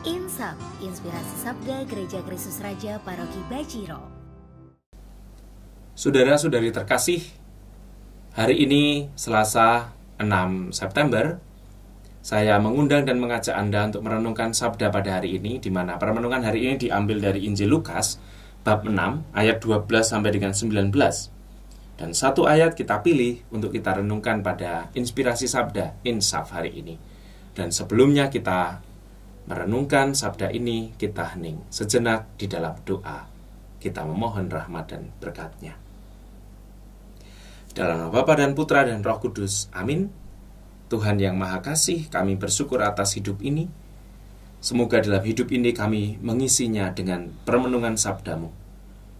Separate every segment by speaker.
Speaker 1: Insaf, Inspirasi Sabda Gereja Kristus Raja Paroki Bajiro.
Speaker 2: Saudara-saudari terkasih, hari ini Selasa 6 September, saya mengundang dan mengajak Anda untuk merenungkan sabda pada hari ini, di mana perenungan hari ini diambil dari Injil Lukas, bab 6, ayat 12 sampai dengan 19. Dan satu ayat kita pilih untuk kita renungkan pada Inspirasi Sabda Insaf hari ini. Dan sebelumnya kita merenungkan sabda ini, kita hening sejenak di dalam doa. Kita memohon rahmat dan berkat-Nya. Dalam nama Bapa dan Putra dan Roh Kudus, amin. Tuhan yang Maha Kasih, kami bersyukur atas hidup ini. Semoga dalam hidup ini kami mengisinya dengan permenungan sabda-Mu,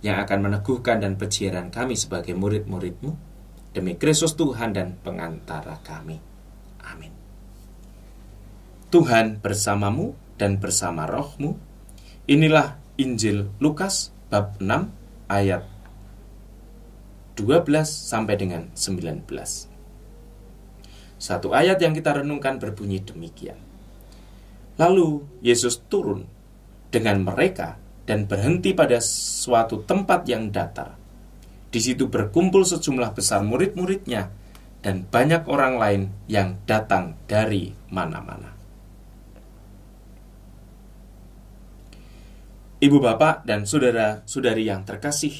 Speaker 2: yang akan meneguhkan dan peziarah kami sebagai murid-murid-Mu, demi Kristus Tuhan dan pengantara kami. Amin. Tuhan bersamamu dan bersama roh-Mu. Inilah Injil Lukas bab 6 ayat 12 sampai dengan 19. Satu ayat yang kita renungkan berbunyi demikian. Lalu Yesus turun dengan mereka dan berhenti pada suatu tempat yang datar. Di situ berkumpul sejumlah besar murid-murid-Nya dan banyak orang lain yang datang dari mana-mana. Ibu bapak dan saudara-saudari yang terkasih,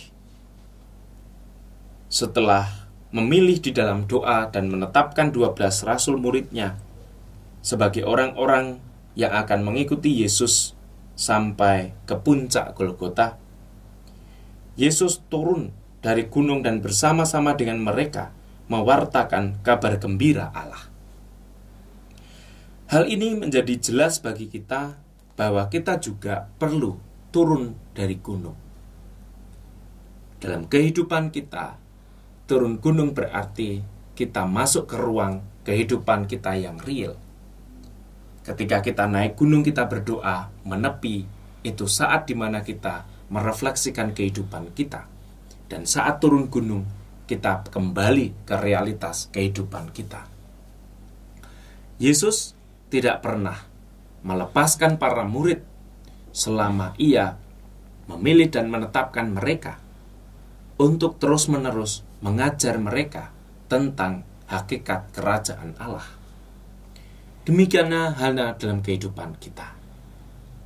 Speaker 2: setelah memilih di dalam doa dan menetapkan 12 rasul murid-Nya sebagai orang-orang yang akan mengikuti Yesus sampai ke puncak Golgota, Yesus turun dari gunung dan bersama-sama dengan mereka mewartakan kabar gembira Allah. Hal ini menjadi jelas bagi kita bahwa kita juga perlu turun dari gunung. Dalam kehidupan kita, turun gunung berarti kita masuk ke ruang kehidupan kita yang real. Ketika kita naik gunung, kita berdoa, menepi, itu saat dimana kita merefleksikan kehidupan kita. Dan saat turun gunung, kita kembali ke realitas kehidupan kita. Yesus tidak pernah melepaskan para murid selama Ia memilih dan menetapkan mereka untuk terus-menerus mengajar mereka tentang hakikat kerajaan Allah. Demikianlah halnya dalam kehidupan kita.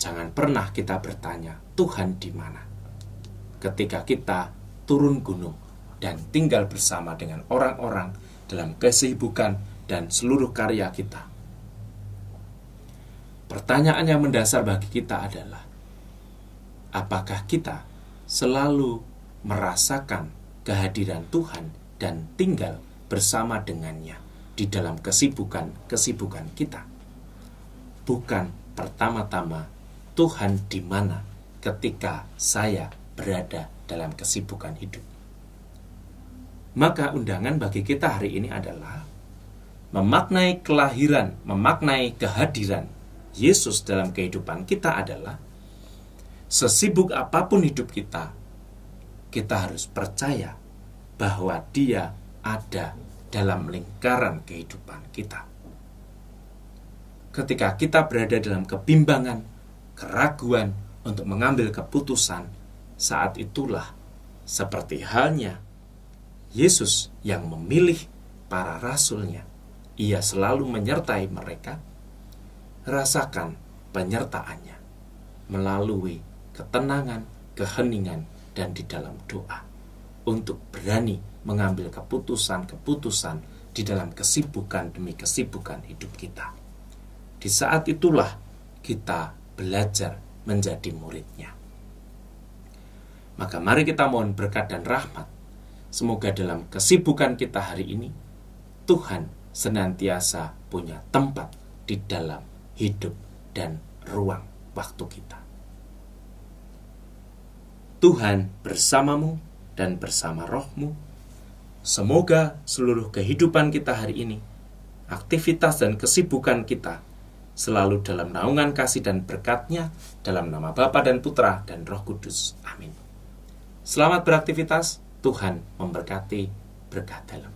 Speaker 2: Jangan pernah kita bertanya, Tuhan di mana? Ketika kita turun gunung dan tinggal bersama dengan orang-orang dalam kesibukan dan seluruh karya kita. Pertanyaan yang mendasar bagi kita adalah, apakah kita selalu merasakan kehadiran Tuhan dan tinggal bersama dengannya di dalam kesibukan kita? Bukan pertama-tama, Tuhan di mana ketika saya berada dalam kesibukan hidup. Maka undangan bagi kita hari ini adalah memaknai kelahiran, memaknai kehadiran Yesus dalam kehidupan kita adalah sesibuk apapun hidup kita, kita harus percaya bahwa Dia ada dalam lingkaran kehidupan kita. Ketika kita berada dalam kebimbangan, keraguan untuk mengambil keputusan, saat itulah seperti halnya Yesus yang memilih para rasul-Nya. Ia selalu menyertai mereka. Rasakan penyertaannya melalui ketenangan, keheningan, dan di dalam doa untuk berani mengambil keputusan-keputusan di dalam kesibukan demi kesibukan hidup kita. Di saat itulah kita belajar menjadi murid-Nya. Maka mari kita mohon berkat dan rahmat. Semoga dalam kesibukan kita hari ini, Tuhan senantiasa punya tempat di dalam hidup dan ruang waktu kita. Tuhan bersamamu dan bersama roh-Mu. Semoga seluruh kehidupan kita hari ini, aktivitas dan kesibukan kita, selalu dalam naungan kasih dan berkat-Nya, dalam nama Bapa dan Putra dan Roh Kudus. Amin. Selamat beraktivitas, Tuhan memberkati, berkat dalam.